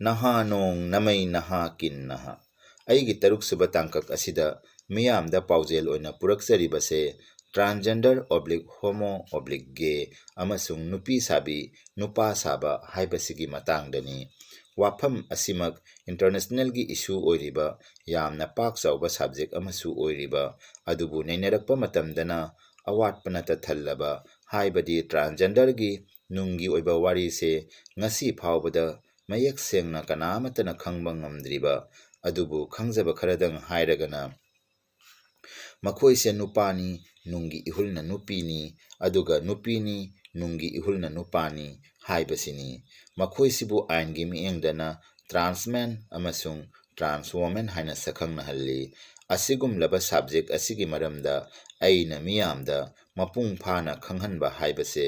ꯅꯍꯥ ꯅꯣꯡ ꯅꯃꯩ ꯅꯍꯥ ꯀꯤꯟ ꯅꯍꯥ ꯑꯩꯒꯤ ꯇꯔꯨꯛꯁꯨꯕ ꯇꯥꯡꯀꯛ ꯑꯁꯤꯗ ꯃꯤꯌꯥꯝꯗ ꯄꯥꯎꯖꯦꯜ ꯑꯣꯏꯅ ꯄꯨꯔꯛꯆꯔꯤꯕꯁꯦ ꯇ꯭ꯔꯥꯟꯁꯖꯦꯟꯗꯔ ꯑꯣꯕ꯭ꯂꯤꯛ ꯍꯣꯃꯣ ꯑꯣꯕ꯭ꯂꯤꯛ ꯒꯦ ꯑꯃꯁꯨꯡ ꯅꯨꯄꯤ ꯁꯥꯕꯤ ꯅꯨꯄꯥ ꯁꯥꯕ ꯍꯥꯏꯕꯁꯤꯒꯤ ꯃꯇꯥꯡꯗꯅꯤ꯫ ꯋꯥꯐꯝ ꯑꯁꯤꯃꯛ ꯏꯟꯇꯔꯅꯦꯁꯅꯦꯜꯒꯤ ꯏꯁꯨ ꯑꯣꯏꯔꯤꯕ ꯌꯥꯝꯅ ꯄꯥꯛ ꯆꯥꯎꯕ ꯁꯕꯖꯦꯛ ꯑꯃꯁꯨ ꯑꯣꯏꯔꯤꯕ ꯑꯗꯨꯕꯨ ꯅꯩꯅꯔꯛꯄ ꯃꯇꯝꯗꯅ ꯑꯋꯥꯠꯄꯅꯇ ꯊꯜꯂꯕ ꯍꯥꯏꯕꯗꯤ ꯇ꯭ꯔꯥꯟꯁꯖꯦꯟꯗꯔꯒꯤ ꯅꯨꯡꯒꯤ ꯑꯣꯏꯕ ꯋꯥꯔꯤꯁꯦ ꯉꯁꯤ ꯐꯥꯎꯕꯗ ꯃꯌꯦꯛ ꯁꯦꯡꯅ ꯀꯅꯥꯃꯠꯇꯅ ꯈꯪꯕ ꯉꯝꯗ꯭ꯔꯤꯕ ꯑꯗꯨꯕꯨ ꯈꯪꯖꯕ ꯈꯔꯗꯪ ꯍꯥꯏꯔꯒꯅ ꯃꯈꯣꯏꯁꯦ ꯅꯨꯄꯥꯅꯤ ꯅꯨꯡꯒꯤ ꯏꯍꯨꯜꯅ ꯅꯨꯄꯤꯅꯤ ꯑꯗꯨꯒ ꯅꯨꯄꯤꯅꯤ ꯅꯨꯡꯒꯤ ꯏꯍꯨꯜꯅ ꯅꯨꯄꯥꯅꯤ ꯍꯥꯏꯕꯁꯤꯅꯤ꯫ ꯃꯈꯣꯏꯁꯤꯕꯨ ꯑꯥꯏꯟꯒꯤ ꯃꯤꯠꯌꯦꯡꯗꯅ ꯇ꯭ꯔꯥꯟꯁꯃꯦꯟ ꯑꯃꯁꯨꯡ ꯇ꯭ꯔꯥꯟꯁ ꯋꯣꯃꯦꯟ ꯍꯥꯏꯅ ꯁꯛꯈꯪꯅꯍꯜꯂꯤ꯫ ꯑꯁꯤꯒꯨꯝꯂꯕ ꯁꯕꯖꯦꯛ ꯑꯁꯤꯒꯤ ꯃꯔꯝꯗ ꯑꯩꯅ ꯃꯤꯌꯥꯝꯗ ꯃꯄꯨꯡ ꯐꯥꯅ ꯈꯪꯍꯟꯕ ꯍꯥꯏꯕꯁꯦ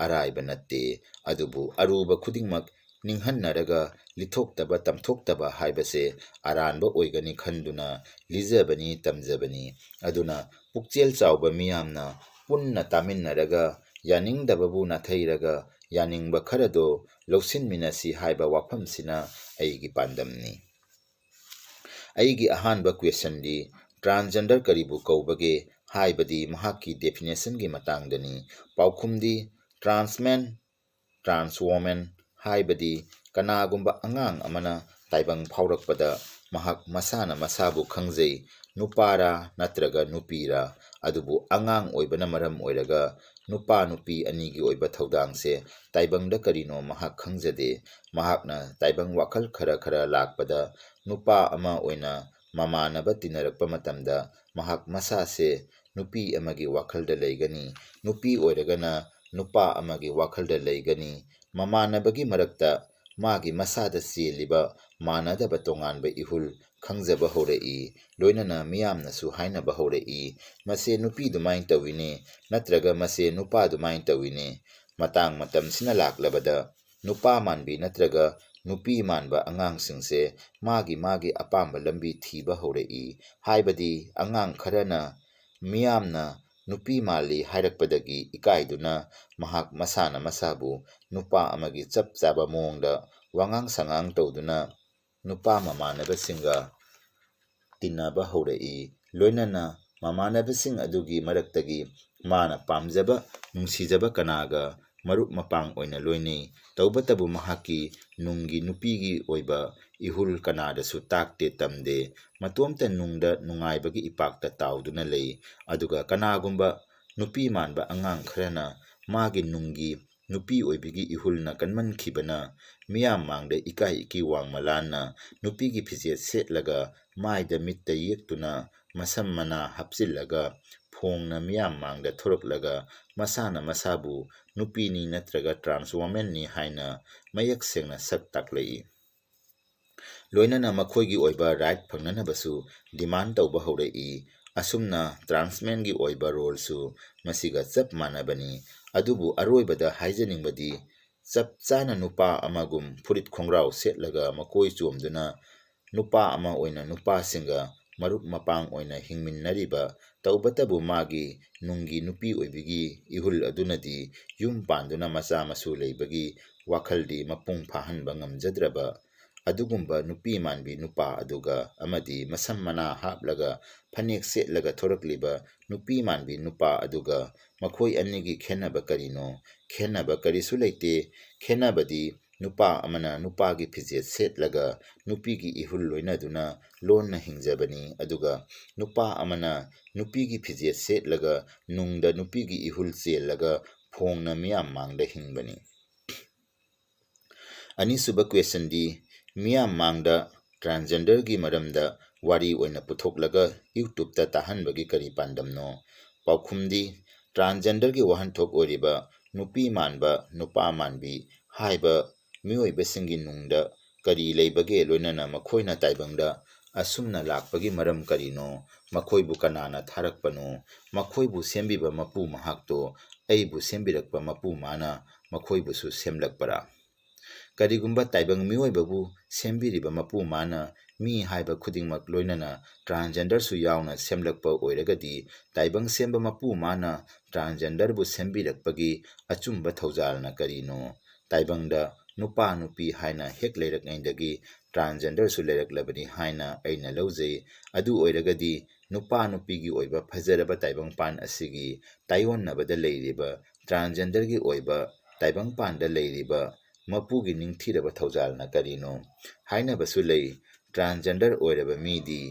ꯑꯔꯥꯏꯕ ꯅꯠꯇꯦ ꯑꯗꯨꯕꯨ ꯑꯔꯨꯕ ꯈꯨꯗꯤꯡꯃꯛ ꯅꯤꯡꯍꯟꯅꯔꯒ ꯂꯤꯊꯣꯛꯇꯕ ꯇꯝꯊꯣꯛꯇꯕ ꯍꯥꯏꯕꯁꯦ ꯑꯔꯥꯟꯕ ꯑꯣꯏꯒꯅꯤ ꯈꯟꯗꯨꯅ ꯂꯤꯖꯕꯅꯤ ꯇꯝꯖꯕꯅꯤ꯫ ꯑꯗꯨꯅ ꯄꯨꯛꯆꯦꯜ ꯆꯥꯎꯕ ꯃꯤꯌꯥꯝꯅ ꯄꯨꯟꯅ ꯇꯥꯃꯤꯟꯅꯔꯒ ꯌꯥꯅꯤꯡꯗꯕꯕꯨ ꯅꯥꯊꯩꯔꯒ ꯌꯥꯅꯤꯡꯕ ꯈꯔꯗꯣ ꯂꯧꯁꯤꯟꯃꯤꯟꯅꯁꯤ ꯍꯥꯏꯕ ꯋꯥꯐꯝꯁꯤꯅ ꯑꯩꯒꯤ ꯄꯥꯟꯗꯝꯅꯤ꯫ ꯑꯩꯒꯤ ꯑꯍꯥꯟꯕ ꯀ꯭ꯋꯦꯁꯟꯗꯤ ꯇ꯭ꯔꯥꯟꯁꯖꯦꯟꯗꯔ ꯀꯔꯤꯕꯨ ꯀꯧꯕꯒꯦ ꯍꯥꯏꯕꯗꯤ ꯃꯍꯥꯛꯀꯤ ꯗꯦꯐꯤꯅꯦꯁꯟꯒꯤ ꯃꯇꯥꯡꯗꯅꯤ꯫ ꯄꯥꯎꯈꯨꯝꯗꯤ ꯇ꯭ꯔꯥꯟꯁꯃꯦꯟ ꯇ꯭ꯔꯥꯟꯁ ꯋꯣꯃꯦꯟ ꯍꯥꯏꯕꯗꯤ ꯀꯅꯥꯒꯨꯝꯕ ꯑꯉꯥꯡ ꯑꯃꯅ ꯇꯥꯏꯕꯪ ꯐꯥꯎꯔꯛꯄꯗ ꯃꯍꯥꯛ ꯃꯁꯥꯅ ꯃꯁꯥꯕꯨ ꯈꯪꯖꯩ ꯅꯨꯄꯥꯔꯥ ꯅꯠꯇ꯭ꯔꯒ ꯅꯨꯄꯤꯔꯥ ꯑꯗꯨꯕꯨ ꯑꯉꯥꯡ ꯑꯣꯏꯕꯅ ꯃꯔꯝ ꯑꯣꯏꯔꯒ ꯅꯨꯄꯥ ꯅꯨꯄꯤ ꯑꯅꯤꯒꯤ ꯑꯣꯏꯕ ꯊꯧꯗꯥꯡꯁꯦ ꯇꯥꯏꯕꯪꯗ ꯀꯔꯤꯅꯣ ꯃꯍꯥꯛ ꯈꯪꯖꯗꯦ꯫ ꯃꯍꯥꯛꯅ ꯇꯥꯏꯕꯪ ꯋꯥꯈꯜ ꯈꯔ ꯂꯥꯛꯄꯗ ꯅꯨꯄꯥ ꯑꯃ ꯑꯣꯏꯅ ꯃꯃꯥꯟꯅꯕ ꯇꯤꯟꯅꯔꯛꯄ ꯃꯇꯝꯗ ꯃꯍꯥꯛ ꯃꯁꯥꯁꯦ ꯅꯨꯄꯤ ꯑꯃꯒꯤ ꯋꯥꯈꯜꯗ ꯂꯩꯒꯅꯤ ꯅꯨꯄꯤ ꯑꯣꯏꯔꯒꯅ ꯅꯨꯄꯥ ꯑꯃꯒꯤ ꯋꯥꯈꯜꯗ ꯂꯩꯒꯅꯤ꯫ ꯃꯃꯥꯟꯅꯕꯒꯤ ꯃꯔꯛꯇ ꯃꯥꯒꯤ ꯃꯁꯥꯗ ꯆꯦꯜꯂꯤꯕ ꯃꯥꯟꯅꯗꯕ ꯇꯣꯉꯥꯟꯕ ꯏꯍꯨꯜ ꯈꯪꯖꯕ ꯍꯧꯔꯛꯏ꯫ ꯂꯣꯏꯅꯅ ꯃꯤꯌꯥꯝꯅꯁꯨ ꯍꯥꯏꯅꯕ ꯍꯧꯔꯛꯏ ꯃꯁꯦ ꯅꯨꯄꯤ ꯗꯨꯃꯥꯏꯅ ꯇꯧꯏꯅꯦ ꯅꯠꯇ꯭ꯔꯒ ꯃꯁꯦ ꯅꯨꯄꯥ ꯗꯨꯃꯥꯏꯅ ꯇꯧꯏꯅꯦ꯫ ꯃꯇꯥꯡ ꯃꯇꯝꯁꯤꯅ ꯂꯥꯛꯂꯕꯗ ꯅꯨꯄꯥ ꯃꯥꯟꯕꯤ ꯅꯠꯇ꯭ꯔꯒ ꯅꯨꯄꯤ ꯃꯥꯟꯕ ꯑꯉꯥꯡꯁꯤꯡꯁꯦ ꯃꯥꯒꯤ ꯑꯄꯥꯝꯕ ꯂꯝꯕꯤ ꯊꯤꯕ ꯍꯧꯔꯛꯏ꯫ ꯍꯥꯏꯕꯗꯤ ꯑꯉꯥꯡ ꯈꯔꯅ ꯃꯤꯌꯥꯝꯅ ꯅꯨꯄꯤ ꯃꯥꯜꯂꯤ ꯍꯥꯏꯔꯛꯄꯗꯒꯤ ꯏꯀꯥꯏꯗꯨꯅ ꯃꯍꯥꯛ ꯃꯁꯥꯅ ꯃꯁꯥꯕꯨ ꯅꯨꯄꯥ ꯑꯃꯒꯤ ꯆꯞ ꯆꯥꯕ ꯃꯑꯣꯡꯗ ꯋꯥꯉꯥꯡ ꯁꯉꯥꯡ ꯇꯧꯗꯨꯅ ꯅꯨꯄꯥ ꯃꯃꯥꯟꯅꯕꯁꯤꯡꯒ ꯇꯤꯟꯅꯕ ꯍꯧꯔꯛꯏ꯫ ꯂꯣꯏꯅꯅ ꯃꯃꯥꯟꯅꯕꯁꯤꯡ ꯑꯗꯨꯒꯤ ꯃꯔꯛꯇꯒꯤ ꯃꯥꯅ ꯄꯥꯝꯖꯕ ꯅꯨꯡꯁꯤꯖꯕ ꯀꯅꯥꯒ ꯃꯔꯨꯞ ꯃꯄꯥꯡ ꯑꯣꯏꯅ ꯂꯣꯏꯅꯩ꯫ ꯇꯧꯕꯇꯕꯨ ꯃꯍꯥꯛꯀꯤ ꯅꯨꯡꯒꯤ ꯅꯨꯄꯤꯒꯤ ꯑꯣꯏꯕ ꯏꯍꯨꯜ ꯀꯅꯥꯗꯁꯨ ꯇꯥꯛꯇꯦ ꯇꯝꯗꯦ꯫ ꯃꯇꯣꯝꯇ ꯅꯨꯡꯗ ꯅꯨꯡꯉꯥꯏꯕꯒꯤ ꯏꯄꯥꯛꯇ ꯇꯥꯎꯗꯨꯅ ꯂꯩ꯫ ꯑꯗꯨꯒ ꯀꯅꯥꯒꯨꯝꯕ ꯅꯨꯄꯤ ꯃꯥꯟꯕ ꯑꯉꯥꯡ ꯈꯔꯅ ꯃꯥꯒꯤ ꯅꯨꯡꯒꯤ ꯅꯨꯄꯤ ꯑꯣꯏꯕꯒꯤ ꯏꯍꯨꯜꯅ ꯀꯟꯃꯟꯈꯤꯕꯅ ꯃꯤꯌꯥꯝ ꯃꯥꯡꯗ ꯏꯀꯥꯏ ꯏꯀꯤ ꯋꯥꯡꯃ ꯂꯥꯟꯅ ꯅꯨꯄꯤꯒꯤ ꯐꯤꯖꯦꯠ ꯁꯦꯠꯂꯒ ꯃꯥꯏꯗ ꯃꯤꯠꯇ ꯌꯦꯛꯇꯨꯅ ꯃꯁꯝ ꯃꯅꯥ ꯍꯥꯞꯆꯤꯜꯂꯒ ꯐꯣꯡꯅ ꯃꯤꯌꯥꯝ ꯃꯥꯡꯗ ꯊꯣꯔꯛꯂꯒ ꯃꯁꯥꯅ ꯃꯁꯥꯕꯨ ꯅꯨꯄꯤꯅꯤ ꯅꯠꯇ꯭ꯔꯒ ꯇ꯭ꯔꯥꯟꯁ ꯋꯣꯃꯦꯟꯅꯤ ꯍꯥꯏꯅ ꯃꯌꯦꯛ ꯁꯦꯡꯅ ꯁꯛ ꯇꯥꯛꯂꯛꯏ꯫ ꯂꯣꯏꯅꯅ ꯃꯈꯣꯏꯒꯤ ꯑꯣꯏꯕ ꯔꯥꯏꯠ ꯐꯪꯅꯅꯕꯁꯨ ꯗꯤꯃꯥꯟ ꯇꯧꯕ ꯍꯧꯔꯛꯏ꯫ ꯑꯁꯨꯝꯅ ꯇ꯭ꯔꯥꯟꯁꯃꯦꯟꯒꯤ ꯑꯣꯏꯕ ꯔꯣꯜꯁꯨ ꯃꯁꯤꯒ ꯆꯞ ꯃꯥꯟꯅꯕꯅꯤ꯫ ꯑꯗꯨꯕꯨ ꯑꯔꯣꯏꯕꯗ ꯍꯥꯏꯖꯅꯤꯡꯕꯗꯤ ꯆꯞ ꯆꯥꯅ ꯅꯨꯄꯥ ꯑꯃꯒꯨꯝ ꯐꯨꯔꯤꯠ ꯈꯣꯡꯒ꯭ꯔꯥꯎ ꯁꯦꯠꯂꯒ ꯃꯀꯣꯏ ꯆꯣꯝꯗꯨꯅ ꯅꯨꯄꯥ ꯑꯃ ꯑꯣꯏꯅ ꯅꯨꯄꯥꯁꯤꯡꯒ ꯃꯔꯨꯞ ꯃꯄꯥꯡ ꯑꯣꯏꯅ ꯍꯤꯡꯃꯤꯟꯅꯔꯤꯕ ꯇꯧꯕꯇꯕꯨ ꯃꯥꯒꯤ ꯅꯨꯡꯒꯤ ꯅꯨꯄꯤ ꯑꯣꯏꯕꯒꯤ ꯏꯍꯨꯜ ꯑꯗꯨꯅꯗꯤ ꯌꯨꯝ ꯄꯥꯟꯗꯨꯅ ꯃꯆꯥ ꯃꯁꯨ ꯂꯩꯕꯒꯤ ꯋꯥꯈꯜꯗꯤ ꯃꯄꯨꯡ ꯐꯥꯍꯟꯕ ꯉꯝꯖꯗ꯭ꯔꯕ ꯑꯗꯨꯒꯨꯝꯕ ꯅꯨꯄꯤ ꯃꯥꯟꯕꯤ ꯅꯨꯄꯥ ꯑꯗꯨꯒ ꯑꯃꯗꯤ ꯃꯁꯝ ꯃꯅꯥ ꯍꯥꯞꯂꯒ ꯐꯅꯦꯛ ꯁꯦꯠꯂꯒ ꯊꯣꯔꯛꯂꯤꯕ ꯅꯨꯄꯤ ꯃꯥꯟꯕꯤ ꯅꯨꯄꯥ ꯑꯗꯨꯒ ꯃꯈꯣꯏ ꯑꯅꯤꯒꯤ ꯈꯦꯟꯅꯕ ꯀꯔꯤꯅꯣ? ꯈꯦꯟꯅꯕ ꯀꯔꯤꯁꯨ ꯂꯩꯇꯦ꯫ ꯈꯦꯟꯅꯕꯗꯤ ꯅꯨꯄꯥ ꯑꯃꯅ ꯅꯨꯄꯥꯒꯤ ꯐꯤꯖꯦꯠ ꯁꯦꯠꯂꯒ ꯅꯨꯄꯤꯒꯤ ꯏꯍꯨꯜ ꯂꯣꯏꯅꯗꯨꯅ ꯂꯣꯟꯅ ꯍꯤꯡꯖꯕꯅꯤ ꯑꯗꯨꯒ ꯅꯨꯄꯥ ꯑꯃꯅ ꯅꯨꯄꯤꯒꯤ ꯐꯤꯖꯦꯠ ꯁꯦꯠꯂꯒ ꯅꯨꯡꯗ ꯅꯨꯄꯤꯒꯤ ꯏꯍꯨꯜ ꯆꯦꯜꯂꯒ ꯐꯣꯡꯅ ꯃꯤꯌꯥꯝ ꯃꯥꯡꯗ ꯍꯤꯡꯕꯅꯤ꯫ ꯑꯅꯤꯁꯨꯕ ꯀ꯭ꯋꯦꯁꯟꯗꯤ ꯃꯤꯌꯥꯝ ꯃꯥꯡꯗ ꯇ꯭ꯔꯥꯟꯁꯖꯦꯟꯗꯔꯒꯤ ꯃꯔꯝꯗ ꯋꯥꯔꯤ ꯑꯣꯏꯅ ꯄꯨꯊꯣꯛꯂꯒ ꯌꯨꯇ꯭ꯌꯨꯕꯇ ꯇꯥꯍꯟꯕꯒꯤ ꯀꯔꯤ ꯄꯥꯟꯗꯝꯅꯣ? ꯄꯥꯎꯈꯨꯝꯗꯤ ꯇ꯭ꯔꯥꯟꯁꯖꯦꯟꯗꯔꯒꯤ ꯋꯥꯍꯟꯊꯣꯛ ꯑꯣꯏꯔꯤꯕ ꯅꯨꯄꯤ ꯃꯥꯟꯕ ꯅꯨꯄꯥ ꯃꯥꯟꯕꯤ ꯍꯥꯏꯕ ꯃꯤꯑꯣꯏꯕꯁꯤꯡꯒꯤ ꯅꯨꯡꯗ ꯀꯔꯤ ꯂꯩꯕꯒꯦ ꯂꯣꯏꯅꯅ ꯃꯈꯣꯏꯅ ꯇꯥꯏꯕꯪꯗ ꯑꯁꯨꯝꯅ ꯂꯥꯛꯄꯒꯤ ꯃꯔꯝ ꯀꯔꯤꯅꯣ? ꯃꯈꯣꯏꯕꯨ ꯀꯅꯥꯅ ꯊꯥꯔꯛꯄꯅꯣ? ꯃꯈꯣꯏꯕꯨ ꯁꯦꯝꯕꯤꯕ ꯃꯄꯨ ꯃꯍꯥꯛꯇꯣ ꯑꯩꯕꯨ ꯁꯦꯝꯕꯤꯔꯛꯄ ꯃꯄꯨ ꯃꯥꯅ ꯃꯈꯣꯏꯕꯨꯁꯨ ꯁꯦꯝꯂꯛꯄꯔꯥ? ꯀꯔꯤꯒꯨꯝꯕ ꯇꯥꯏꯕꯪ ꯃꯤꯑꯣꯏꯕꯕꯨ ꯁꯦꯝꯕꯤꯔꯤꯕ ꯃꯄꯨ ꯃꯥꯅ ꯃꯤ ꯍꯥꯏꯕ ꯈꯨꯗꯤꯡꯃꯛ ꯂꯣꯏꯅꯅ ꯇ꯭ꯔꯥꯟꯁꯖꯦꯟꯗꯔꯁꯨ ꯌꯥꯎꯅ ꯁꯦꯝꯂꯛꯄ ꯑꯣꯏꯔꯒꯗꯤ ꯇꯥꯏꯕꯪ ꯁꯦꯝꯕ ꯃꯄꯨ ꯃꯥꯅ ꯇ꯭ꯔꯥꯟꯁꯖꯦꯟꯗꯔꯕꯨ ꯁꯦꯝꯕꯤꯔꯛꯄꯒꯤ ꯑꯆꯨꯝꯕ ꯊꯧꯖꯥꯜꯅ ꯀꯔꯤꯅꯣ? ꯇꯥꯏꯕꯪꯗ nupa nupi haina hek leirakngaiꯗꯒꯤ transgenderꯁꯨ leiraklabani haina aina laujai adu oiragadi nupa nupigi oiba phajaraba taibangpan asigi tayonnabada leiriba transgendergi oiba taibangpanda leiriba mapugi ningthiraba thaujalna karino hainabasu lei transgender oiraba midi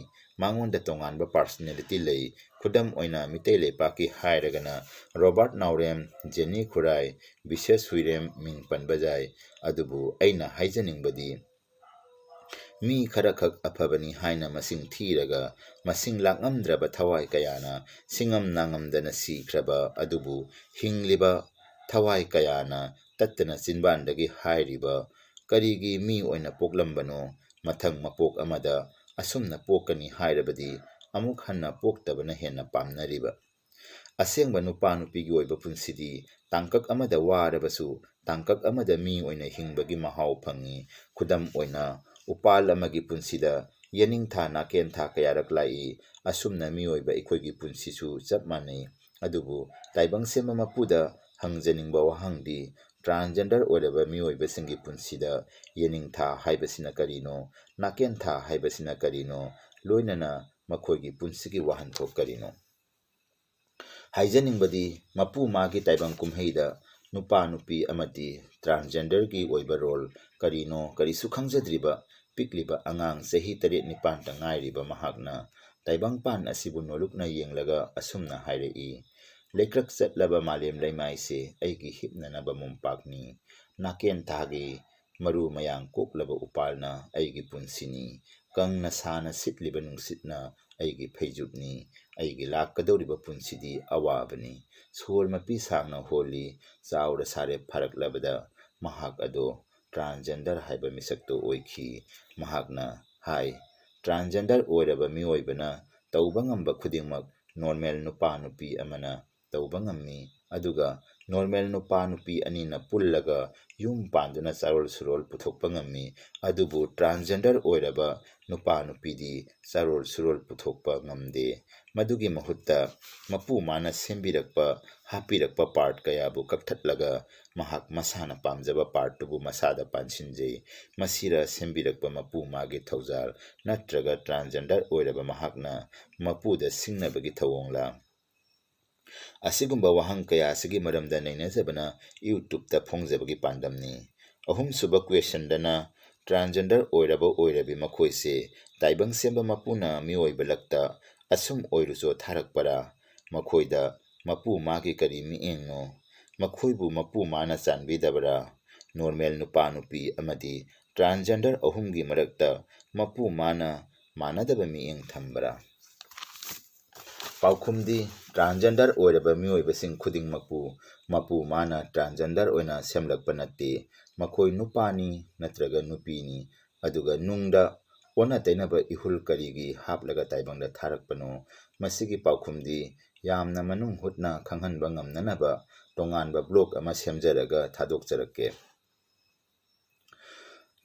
mangonda tonganba personality lei khudam oina mitei lepaki hairagana Robert Naurem Jenny Khurai Bishes Huirem ming panbajai adubu aina haijaningbadi mi kharakhak aphabani haina masing thiraga masing langamdraba thawai kayana singam nangamdana sikhraba adubu hingliba thawai kayana tattana sinbandagi hairiba karigi mi oina poklambano mathang mapok amada asumna pokani hairabadi amuk hanna poktabana henna pamnariba asengba nupa nupigi oiba punsidi tangkak amada warabasu tangkak amada mi oina hingbagi mahau phangi khudam oina upal amagi punsida yaningtha nakentha kayarak lai asumna mi oiba ikhoigi punsisu chap manai adubu taibang sema mapuda hangjaningba wahangdi transgender oiraba mi oiba singi punsida yaningtha haibasina karino nakentha haibasina karino loinana makhoigi punsigi wahanthok karino haijaningbadi mapu magi taibang kumheida nupa nupi amati transgender gi oiba role karino karisu khangjadriba pikliba angang sahi 7-9 ta ngairiba mahakna taibang pan asibu nolukna yenglaga asumna hairei lekrak chatlaba malem laimaise aigi hipnanaba mumpakni naken thagi maru mayang koklaba upalna aigi punsini kangna sana sitliba nungsitna aigi phaijupni aigi lakkadoriba punsidi awabani sol mapi sangna holi chaura sare pharaklabada mahak ado transgender haiba misakto oikhi mahakna hai transgender oiraba mioibana tauba ngamba khudingmak normal nupa nupi amana tauba ngammi aduga normal nupa nupi anina pullaga yum panduna charol surol puthokpa ngammi adubu transgender oiraba nupa nupidi charol surol puthokpa ngamde madugi mahutta mapu mana sembirakpa hapirakpa part kayabu kakthatlaga mahak masana pamjaba part tubu masada pansinjei masira sembirakpa mapu magi thaujal natraga transgender oiraba mahakna mapuda singnabagi thawongla asigumba wahang kaya asigi maramda nainajabana YouTube ta phongjabagi pandamni ahum suba question dana transgender oiraba oirabi makhoise taibang semba mapuna mioibalakta asum oirujo tharakpara makhoida mapu magi kari miengno makhoibu mapu mana chanbidabara normal nupa nupi amadi transgender ahumgi marakta mapu mana manadaba mieng thambara paukhumdi transgender oiraba mioibasing khudingmakpu mapu mana transgender oina semlakpa natte makhoi nupani natraga nupini aduga nungda ona tainaba ihul karigi haplaga taibangda tharakpano masigi paukhumdi yamna manung hutna khanghanba ngamnanaba tonganba blog ama semjaraga thadokjarakke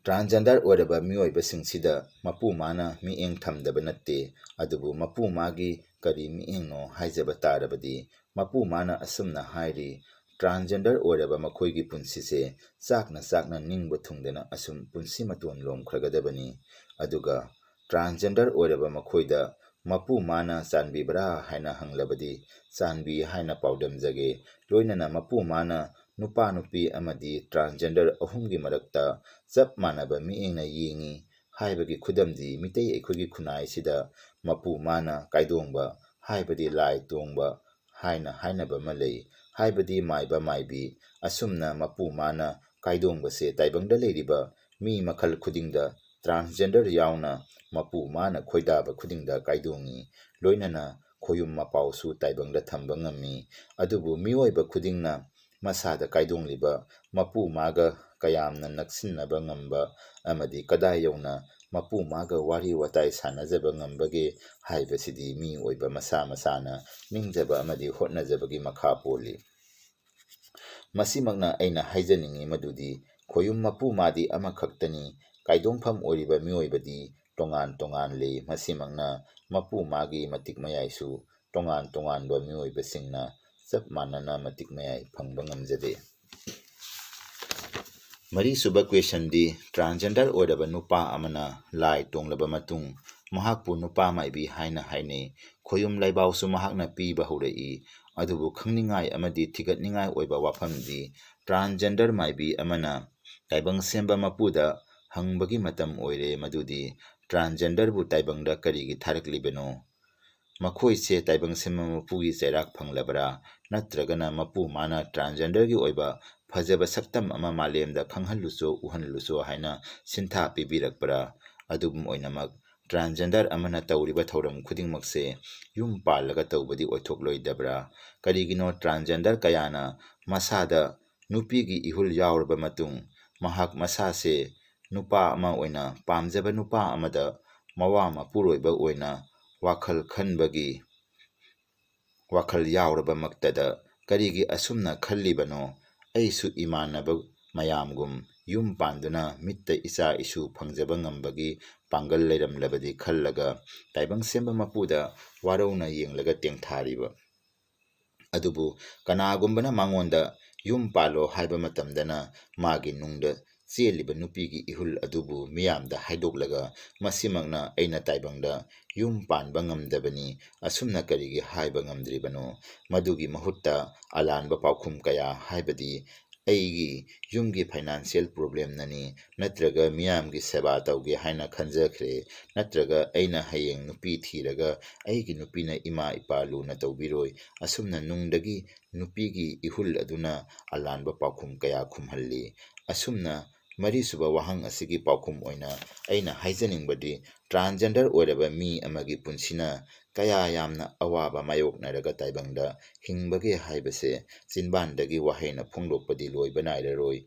transgender oiraba mioibasingsida mapu mana mieng thamdaba natte adubu mapu magi kari miengno haijaba tarabadi mapu mana asumna hairi transgender oiraba makhoigi punsise chakna ningba thungdana asum punsi maton lomkhragadabani aduga transgender oiraba makhoida mapu mana chanbibra haina hanglabadi chanbi haina paudamjage loinana mapu mana nupa nupi amadi transgender ahumgi marakta chap manaba miengna yengi haibagi khudamdi mitei ekhoi khunai sida mapu mana kaidongba haibadi lai tongba hainaba malei haibadi maiba maibi asumna mapu mana kaidongba se taibangda leiriba mi makhal khudingda transgender yauna mapu mana khoidaba khudingda kaidongi loinana khoyum mapausu taibangda thamba ngami adubu mioiba khudingna masada kaidongliba mapu maga kayamna naksinnaba ngamba amadi kadai yauna mapu maga wari watai sanajaba ngambage haibasidi mi oiba masana ningjaba amadi hotnajabagi makha poli masimagna aina haijaningi madudi khoyum mapu madi amakhaktani kaidongpham oiriba mioibadi tongan le masimagna mapu magi matik mayaisu tongan ba mioibasingna chap manana matik mayai phangba ngamjade ꯃꯔꯤꯁꯨꯕ ꯀ꯭ꯋꯦꯁꯟꯗꯤ transgender ꯑꯣꯏꯔꯕ ꯅꯨꯄꯥ ꯑꯃꯅ ꯂꯥꯏ ꯇꯣꯡꯂꯕ ꯃꯇꯨꯡ ꯃꯍꯥꯛꯄꯨ ꯅꯨꯄꯥ ꯃꯥꯏꯕꯤ ꯍꯥꯏꯅ ꯍꯥꯏꯅꯩ꯫ ꯈꯣꯌꯨꯝ ꯂꯩꯕꯥꯎꯁꯨ ꯃꯍꯥꯛꯅ ꯄꯤꯕ ꯍꯧꯔꯛꯏ꯫ ꯑꯗꯨꯕꯨ ꯈꯪꯅꯤꯡꯉꯥꯏ ꯑꯃꯗꯤ ꯊꯤꯒꯠꯅꯤꯡꯉꯥꯏ ꯑꯣꯏꯕ ꯋꯥꯐꯝꯗꯤ ꯇ꯭ꯔꯥꯟꯁꯖꯦꯟꯗꯔ ꯃꯥꯏꯕꯤ ꯑꯃꯅ ꯇꯥꯏꯕꯪꯁꯦꯝꯕ ꯃꯄꯨꯗ ꯍꯪꯕꯒꯤ ꯃꯇꯝ ꯑꯣꯏꯔꯦ ꯃꯗꯨꯗꯤ ꯇ꯭ꯔꯥꯟꯁꯖꯦꯟꯗꯔꯕꯨ ꯇꯥꯏꯕꯪꯗ ꯀꯔꯤꯒꯤ ꯊꯥꯔꯛꯂꯤꯕꯅꯣ? ꯃꯈꯣꯏꯁꯦ ꯇꯥꯏꯕꯪꯁꯦꯝꯕ ꯃꯄꯨꯒꯤ ꯆꯩꯔꯥꯛ ꯐꯪꯂꯕ꯭ꯔꯥ? ꯅꯠꯇ꯭ꯔꯒꯅ ꯃꯄꯨ ꯃꯥꯅ ꯇ꯭ꯔꯥꯟꯁꯖꯦꯟꯗꯔꯒꯤ ꯑꯣꯏꯕ ꯐꯖꯕ ꯁꯛꯇꯝ ꯑꯃ ꯃꯥꯂꯦꯝꯗ ꯈꯪꯍꯜꯂꯨꯆꯣ ꯎꯍꯜꯂꯨꯆꯣ ꯍꯥꯏꯅ ꯁꯤꯟꯊꯥ ꯄꯤꯕꯤꯔꯛꯄ꯭ꯔꯥ? ꯑꯗꯨꯒꯨꯝ ꯑꯣꯏꯅꯃꯛ ꯇ꯭ꯔꯥꯟꯁꯖꯦꯟꯗꯔ ꯑꯃꯅ ꯇꯧꯔꯤꯕ ꯊꯧꯔꯝ ꯈꯨꯗꯤꯡꯃꯛꯁꯦ ꯌꯨꯝ ꯄꯥꯜꯂꯒ ꯇꯧꯕꯗꯤ ꯑꯣꯏꯊꯣꯛꯂꯣꯏꯗꯕ꯭ꯔꯥ? ꯀꯔꯤꯒꯤꯅꯣ ꯇ꯭ꯔꯥꯟꯁꯖꯦꯟꯗꯔ ꯀꯌꯥꯅ ꯃꯁꯥꯗ ꯅꯨꯄꯤꯒꯤ ꯏꯍꯨꯜ ꯌꯥꯎꯔꯕ ꯃꯇꯨꯡ ꯃꯍꯥꯛ ꯃꯁꯥꯁꯦ ꯅꯨꯄꯥ ꯑꯃ ꯑꯣꯏꯅ ꯄꯥꯝꯖꯕ ꯅꯨꯄꯥ ꯑꯃꯗ ꯃꯋꯥ ꯃꯄꯨꯔꯣꯏꯕ ꯑꯣꯏꯅ ꯋꯥꯈꯜ ꯈꯟꯕꯒꯤ ꯋꯥꯈꯜ ꯌꯥꯎꯔꯕꯃꯛꯇꯗ ꯀꯔꯤꯒꯤ ꯑꯁꯨꯝꯅ ꯈꯜꯂꯤꯕꯅꯣ? ꯑꯩꯁꯨ ꯏꯃꯥꯟꯅꯕ ꯃꯌꯥꯝꯒꯨꯝ ꯌꯨꯝ ꯄꯥꯟꯗꯨꯅ ꯃꯤꯠꯇ ꯏꯆꯥ ꯏꯁꯨ ꯐꯪꯖꯕ ꯉꯝꯕꯒꯤ ꯄꯥꯡꯒꯜ ꯂꯩꯔꯝꯂꯕꯗꯤ ꯈꯜꯂꯒ ꯇꯥꯏꯕꯪꯁꯦꯝꯕ ꯃꯄꯨꯗ ꯋꯥꯔꯧꯅ ꯌꯦꯡꯂꯒ ꯇꯦꯡꯊꯥꯔꯤꯕ꯫ ꯑꯗꯨꯕꯨ ꯀꯅꯥꯒꯨꯝꯕꯅ ꯃꯉꯣꯟꯗ ꯌꯨꯝ ꯄꯥꯜꯂꯣ ꯍꯥꯏꯕ ꯃꯇꯝꯗꯅ ꯃꯥꯒꯤ ꯅꯨꯡꯗ ꯆꯦꯜꯂꯤꯕ ꯅꯨꯄꯤꯒꯤ ꯏꯍꯨꯜ ꯑꯗꯨꯕꯨ ꯃꯤꯌꯥꯝꯗ ꯍꯥꯏꯗꯣꯛꯂꯒ ꯃꯁꯤꯃꯛꯅ ꯑꯩꯅ ꯇꯥꯏꯕꯪꯗ ꯌꯨꯝ ꯄꯥꯟꯕ ꯉꯝꯗꯕꯅꯤ ꯑꯁꯨꯝꯅ ꯀꯔꯤꯒꯤ ꯍꯥꯏꯕ ꯉꯝꯗ꯭ꯔꯤꯕꯅꯣ? ꯃꯗꯨꯒꯤ ꯃꯍꯨꯠꯇ ꯑꯂꯥꯟꯕ ꯄꯥꯎꯈꯨꯝ ꯀꯌꯥ ꯍꯥꯏꯕꯗꯤ ꯑꯩꯒꯤ ꯌꯨꯝꯒꯤ ꯐꯥꯏꯅꯥꯟꯁꯤꯌꯦꯜ ꯄ꯭ꯔꯣꯕ꯭ꯂꯦꯝꯅꯅꯤ, ꯅꯠꯇ꯭ꯔꯒ ꯃꯤꯌꯥꯝꯒꯤ ꯁꯦꯕꯥ ꯇꯧꯒꯦ ꯍꯥꯏꯅ ꯈꯟꯖꯈ꯭ꯔꯦ, ꯅꯠꯇ꯭ꯔꯒ ꯑꯩꯅ ꯍꯌꯦꯡ ꯅꯨꯄꯤ ꯊꯤꯔꯒ ꯑꯩꯒꯤ ꯅꯨꯄꯤꯅ ꯏꯃꯥ ꯏꯄꯥ ꯂꯨꯅ ꯇꯧꯕꯤꯔꯣꯏ ꯑꯁꯨꯝꯅ ꯅꯨꯡꯗꯒꯤ ꯅꯨꯄꯤꯒꯤꯏꯍꯨꯜ ꯑꯗꯨꯅ ꯑꯂꯥꯟꯕ ꯄꯥꯎꯈꯨꯝ ꯀꯌꯥ ꯈꯨꯝꯍꯜꯂꯤ꯫ ꯑꯁꯨꯝꯅ ꯃꯔꯤꯁꯨꯕ ꯋꯥꯍꯪ ꯑꯁꯤꯒꯤ ꯄꯥꯎꯈꯨꯝ ꯑꯣꯏꯅ ꯑꯩꯅ ꯍꯥꯏꯖꯅꯤꯡꯕꯗꯤ ꯇ꯭ꯔꯥꯟꯁꯖꯦꯟꯗꯔ ꯑꯣꯏꯔꯕ ꯃꯤ ꯑꯃꯒꯤ ꯄꯨꯟꯁꯤꯅ ꯀꯌꯥ ꯌꯥꯝꯅ ꯑꯋꯥꯕ ꯃꯥꯌꯣꯛꯅꯔꯒ ꯇꯥꯏꯕꯪꯗ ꯍꯤꯡꯕꯒꯦ ꯍꯥꯏꯕꯁꯦ ꯆꯤꯟꯕꯥꯟꯗꯒꯤ ꯋꯥꯍꯩꯅ ꯐꯣꯡꯗꯣꯛꯄꯗꯤ ꯂꯣꯏꯕ ꯅꯥꯏꯔꯔꯣꯏ꯫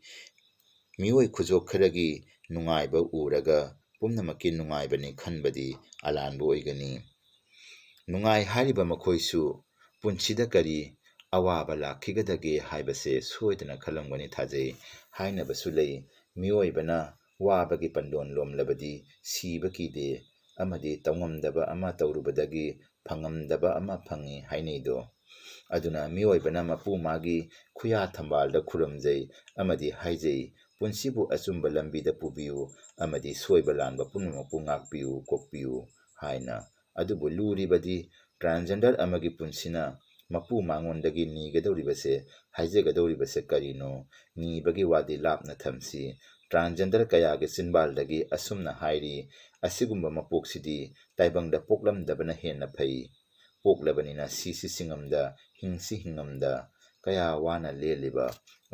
ꯃꯤꯑꯣꯏ ꯈꯨꯖꯣꯛ ꯈꯔꯒꯤ ꯅꯨꯡꯉꯥꯏꯕ ꯎꯔꯒ ꯄꯨꯝꯅꯃꯛꯀꯤ ꯅꯨꯡꯉꯥꯏꯕꯅꯤ ꯈꯟꯕꯗꯤ ꯑꯂꯥꯟꯕ ꯑꯣꯏꯒꯅꯤ꯫ ꯅꯨꯡꯉꯥꯏ ꯍꯥꯏꯔꯤꯕ ꯃꯈꯣꯏꯁꯨ ꯄꯨꯟꯁꯤꯗ ꯀꯔꯤ ꯑꯋꯥꯕ ꯂꯥꯛꯈꯤꯒꯗꯒꯦ ꯍꯥꯏꯕꯁꯦ ꯁꯣꯏꯗꯅ ꯈꯜꯂꯝꯒꯅꯤ ꯊꯥꯖꯩ꯫ ꯍꯥꯏꯅꯕꯁꯨ ꯂꯩ, ꯃꯤꯑꯣꯏꯕꯅ ꯋꯥꯕꯒꯤ ꯄꯟꯗꯣꯟ ꯂꯣꯝꯂꯕꯗꯤ ꯁꯤꯕ ꯀꯤꯗꯦ, ꯑꯃꯗꯤ ꯇꯧꯉꯝꯗꯕ ꯑꯃ ꯇꯧꯔꯨꯕꯗꯒꯤ ꯐꯪꯉꯝꯗꯕ ꯑꯃ ꯐꯪꯏ ꯍꯥꯏꯅꯩꯗꯣ꯫ ꯑꯗꯨꯅ ꯃꯤꯑꯣꯏꯕꯅ ꯃꯄꯨ ꯃꯥꯒꯤ ꯈꯨꯌꯥ ꯊꯝꯕꯥꯜꯗ ꯈꯨꯔꯨꯝꯖꯩ ꯑꯃꯗꯤ ꯍꯥꯏꯖꯩ ꯄꯨꯟꯁꯤꯕꯨ ꯑꯆꯨꯝꯕ ꯂꯝꯕꯤꯗ ꯄꯨꯕꯤꯌꯨ ꯑꯃꯗꯤ ꯁꯣꯏꯕ ꯂꯥꯟꯕ ꯄꯨꯝꯅꯃꯛꯄꯨ ꯉꯥꯛꯄꯤꯌꯨ ꯀꯣꯛꯄꯤꯌꯨ ꯍꯥꯏꯅ꯫ ꯑꯗꯨꯕꯨ ꯂꯨꯔꯤꯕꯗꯤ ꯇ꯭ꯔꯥꯟꯁꯖꯦꯟꯗꯔ ꯑꯃꯒꯤ ꯄꯨꯟꯁꯤꯅ ꯃꯄꯨ ꯃꯉꯣꯟꯗꯒꯤ ꯅꯤꯒꯗꯧꯔꯤꯕꯁꯦ, ꯍꯥꯏꯖꯒꯗꯧꯔꯤꯕꯁꯦ ꯀꯔꯤꯅꯣ? ꯅꯤꯕꯒꯤ ꯋꯥꯗꯤ ꯂꯥꯞꯅ ꯊꯝꯁꯤ꯫ ꯇ꯭ꯔꯥꯟꯁꯖꯦꯟꯗꯔ ꯀꯌꯥꯒꯤ ꯆꯤꯟꯕꯥꯜꯗꯒꯤ ꯑꯁꯨꯝꯅ ꯍꯥꯏꯔꯤ, ꯑꯁꯤꯒꯨꯝꯕ ꯃꯄꯣꯛꯁꯤꯗꯤ ꯇꯥꯏꯕꯪꯗ ꯄꯣꯛꯂꯝꯗꯕꯅ ꯍꯦꯟꯅ ꯐꯩ꯫ ꯄꯣꯛꯂꯕꯅꯤꯅ ꯁꯤꯁꯤ ꯁꯤꯡꯉꯝꯗ, ꯍꯤꯡꯁꯤ ꯍꯤꯡꯉꯝꯗ ꯀꯌꯥ ꯋꯥꯅ ꯂꯦꯜꯂꯤꯕ,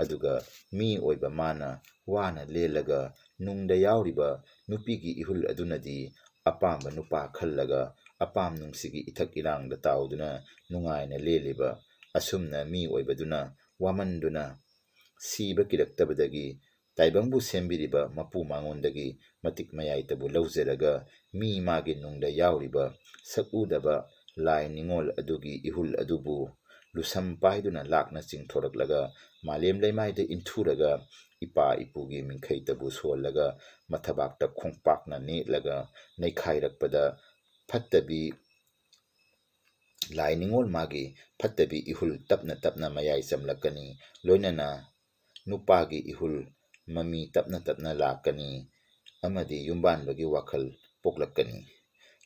ꯑꯗꯨꯒ ꯃꯤ ꯑꯣꯏꯕ ꯃꯥꯅ ꯋꯥꯅ ꯂꯦꯜꯂꯒ ꯅꯨꯡꯗ ꯌꯥꯎꯔꯤꯕ ꯅꯨꯄꯤꯒꯤ ꯏꯍꯨꯜ ꯑꯗꯨꯅꯗꯤ ꯑꯄꯥꯝꯕ ꯅꯨꯄꯥ ꯈꯜꯂꯒ ꯑꯄꯥꯝ ꯅꯨꯡꯁꯤꯒꯤ ꯏꯊꯛ ꯏꯔꯥꯡꯗ ꯇꯥꯎꯗꯨꯅ ꯅꯨꯡꯉꯥꯏꯅ ꯂꯦꯜꯂꯤꯕ꯫ ꯑꯁꯨꯝꯅ ꯃꯤ ꯑꯣꯏꯕꯗꯨꯅ ꯋꯥꯃꯟꯗꯨꯅ ꯁꯤꯕ ꯀꯤꯔꯛꯇꯕꯗꯒꯤ ꯇꯥꯏꯕꯪꯕꯨ ꯁꯦꯝꯕꯤꯔꯤꯕ ꯃꯄꯨ ꯃꯉꯣꯟꯗꯒꯤ ꯃꯇꯤꯛ ꯃꯌꯥꯏꯇꯕꯨ ꯂꯧꯖꯔꯒ ꯃꯤ ꯃꯥꯒꯤ ꯅꯨꯡꯗ ꯌꯥꯎꯔꯤꯕ ꯁꯛꯎꯗꯕ ꯂꯥꯏ ꯅꯤꯡꯉꯣꯜ ꯑꯗꯨꯒꯤ ꯏꯍꯨꯜ ꯑꯗꯨꯕꯨ ꯂꯨꯁꯝ ꯄꯥꯏꯗꯨꯅ ꯂꯥꯛꯅ ꯆꯤꯡꯊꯣꯔꯛꯂꯒ ꯃꯥꯂꯦꯝ ꯂꯩꯃꯥꯏꯗ ꯏꯟꯊꯨꯔꯒ ꯏꯄꯥ ꯏꯄꯨꯒꯤ ꯃꯤꯡꯈꯩꯇꯕꯨ ꯁꯣꯜꯂꯒ ꯃꯊꯕꯥꯛꯇ ꯈꯣꯡꯄꯥꯛꯅ ꯅꯦꯠꯂꯒ ꯅꯩꯈꯥꯏꯔꯛꯄꯗ ꯐꯠꯇꯕꯤ ꯂꯥꯏ ꯅꯤꯡꯉꯣꯜ ꯃꯥꯒꯤ ꯐꯠꯇꯕꯤ ꯏꯍꯨꯜ ꯇꯞꯅ ꯇꯞꯅ ꯃꯌꯥꯏ ꯆꯝꯂꯛꯀꯅꯤ, ꯂꯣꯏꯅꯅ ꯅꯨꯄꯥꯒꯤ ꯏꯍꯨꯜ ꯃꯃꯤ ꯇꯞꯅ ꯇꯞꯅ ꯂꯥꯛꯀꯅꯤ ꯑꯃꯗꯤ ꯌꯨꯝꯕꯥꯟꯕꯒꯤ ꯋꯥꯈꯜ ꯄꯣꯛꯂꯛꯀꯅꯤ꯫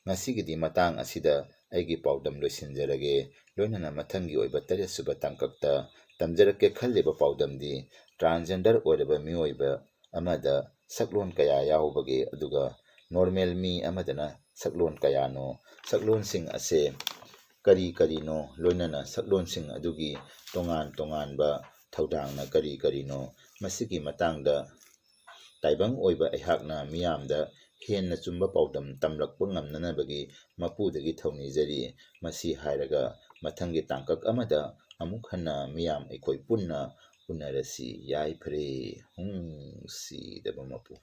ꯉꯁꯤꯒꯤꯗꯤ ꯃꯇꯥꯡ ꯑꯁꯤꯗ ꯑꯩꯒꯤ ꯄꯥꯎꯗꯝ ꯂꯣꯏꯁꯤꯟꯖꯔꯒꯦ꯫ ꯂꯣꯏꯅꯅ ꯃꯊꯪꯒꯤ ꯑꯣꯏꯕ 7ꯁꯨꯕ ꯇꯥꯡꯀꯛꯇ ꯇꯝꯖꯔꯛꯀꯦ ꯈꯜꯂꯤꯕ ꯄꯥꯎꯗꯝꯗꯤ ꯇ꯭ꯔꯥꯟꯁꯖꯦꯟꯗꯔ ꯑꯣꯏꯔꯕ ꯃꯤꯑꯣꯏꯕ ꯑꯃꯗ ꯁꯛꯂꯣꯟ ꯀꯌꯥ ꯌꯥꯎꯕꯒꯦ, ꯑꯗꯨꯒ ꯅꯣꯔꯃꯦꯜ ꯃꯤ ꯑꯃꯗꯅ ꯁꯛꯂꯣꯟ ꯀꯌꯥꯅꯣ, ꯁꯛꯂꯣꯟꯁꯤꯡ ꯑꯁꯦ ꯀꯔꯤ ꯀꯔꯤꯅꯣ, ꯂꯣꯏꯅꯅ ꯁꯛꯂꯣꯟꯁꯤꯡ ꯑꯗꯨꯒꯤ ꯇꯣꯉꯥꯟ ꯇꯣꯉꯥꯟꯕ ꯊꯧꯗꯥꯡꯅ ꯀꯔꯤ ꯀꯔꯤꯅꯣ, ꯃꯁꯤꯒꯤ ꯃꯇꯥꯡꯗ ꯇꯥꯏꯕꯪ ꯑꯣꯏꯕ ꯑꯩꯍꯥꯛꯅ ꯃꯤꯌꯥꯝꯗ ꯍꯦꯟꯅ ꯆꯨꯝꯕ ꯄꯥꯎꯗꯝ ꯇꯝꯂꯛꯄ ꯉꯝꯅꯅꯕꯒꯤ ꯃꯄꯨꯗꯒꯤ ꯊꯧꯅꯤꯖꯔꯤ꯫ ꯃꯁꯤ ꯍꯥꯏꯔꯒ ꯃꯊꯪꯒꯤ ꯇꯥꯡꯀꯛ ꯑꯃꯗ ꯑꯃꯨꯛ ꯍꯟꯅ ꯃꯤꯌꯥꯝ ꯑꯩꯈꯣꯏ ꯄꯨꯟꯅ ꯎꯅꯔꯁꯤ꯫ ꯌꯥꯏꯐꯔꯦ ꯁꯤꯗꯕ ꯃꯄꯨ꯫